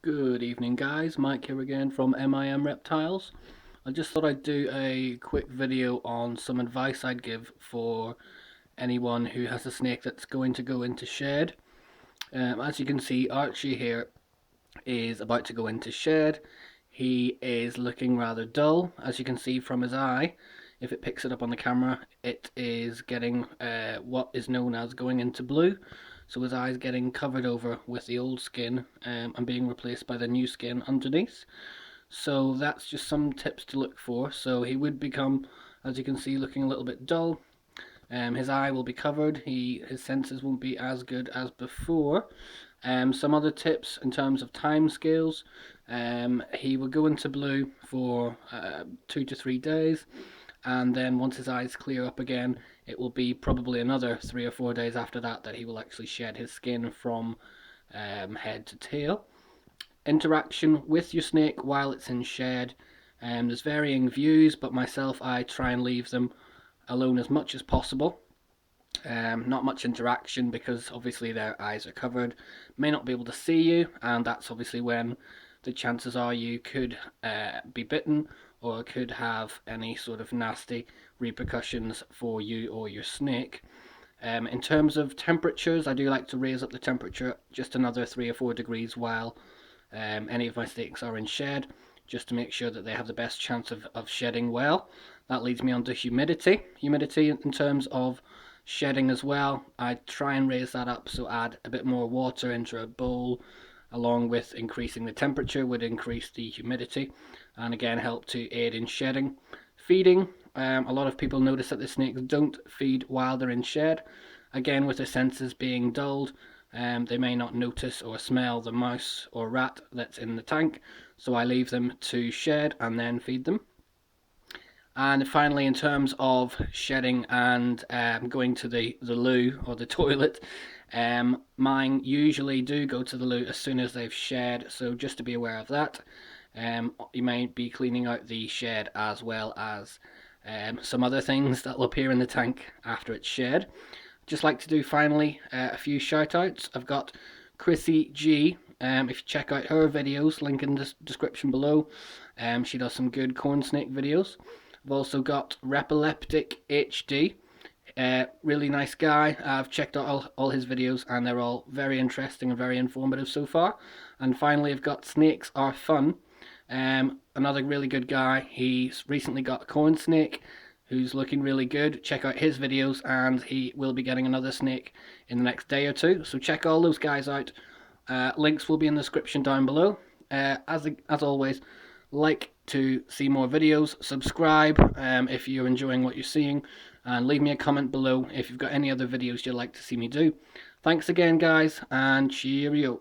Good evening guys, Mike here again from MIM Reptiles. I just thought I'd do a quick video on some advice I'd give for anyone who has a snake that's going to go into shed. As you can see, Archey here is about to go into shed. He is looking rather dull, as you can see from his eye. If it picks it up on the camera, it is getting what is known as going into blue. So his eye's getting covered over with the old skin and being replaced by the new skin underneath. So that's just some tips to look for. So he would become, as you can see, looking a little bit dull. His eye will be covered. His senses won't be as good as before. Some other tips in terms of time scales. He will go into blue for 2 to 3 days, and then once his eyes clear up again, it will be probably another 3 or 4 days after that that he will actually shed his skin from head to tail. Interaction with your snake while it's in shed. There's varying views, but myself, I try and leave them alone as much as possible. Not much interaction because obviously their eyes are covered, may not be able to see you, and that's obviously when the chances are you could be bitten or could have any sort of nasty repercussions for you or your snake. In terms of temperatures, I do like to raise up the temperature just another 3 or 4 degrees while any of my snakes are in shed, just to make sure that they have the best chance of shedding well. That leads me on to humidity. Humidity in terms of shedding as well, I try and raise that up, so add a bit more water into a bowl along with increasing the temperature would increase the humidity and again help to aid in shedding. Feeding, a lot of people notice that the snakes don't feed while they're in shed. Again, with their senses being dulled, they may not notice or smell the mouse or rat that's in the tank, so I leave them to shed and then feed them. And finally, in terms of shedding and going to the loo or the toilet, mine usually do go to the loo as soon as they've shed, so just to be aware of that. You may be cleaning out the shed as well as some other things that will appear in the tank after it's shed. Just like to do finally a few shout outs. I've got Chrissy G. If you check out her videos, link in the description below. She does some good corn snake videos. I've also got Repileptic HD. Really nice guy. I've checked out all his videos and they're all very interesting and very informative so far. And finally, I've got Snakes Are Fun. Another really good guy. He's recently got a corn snake who's looking really good. Check out his videos and he will be getting another snake in the next day or two. So check all those guys out. Links will be in the description down below. As always, like to see more videos, subscribe if you're enjoying what you're seeing, and leave me a comment below if you've got any other videos you'd like to see me do. Thanks again guys, and cheerio.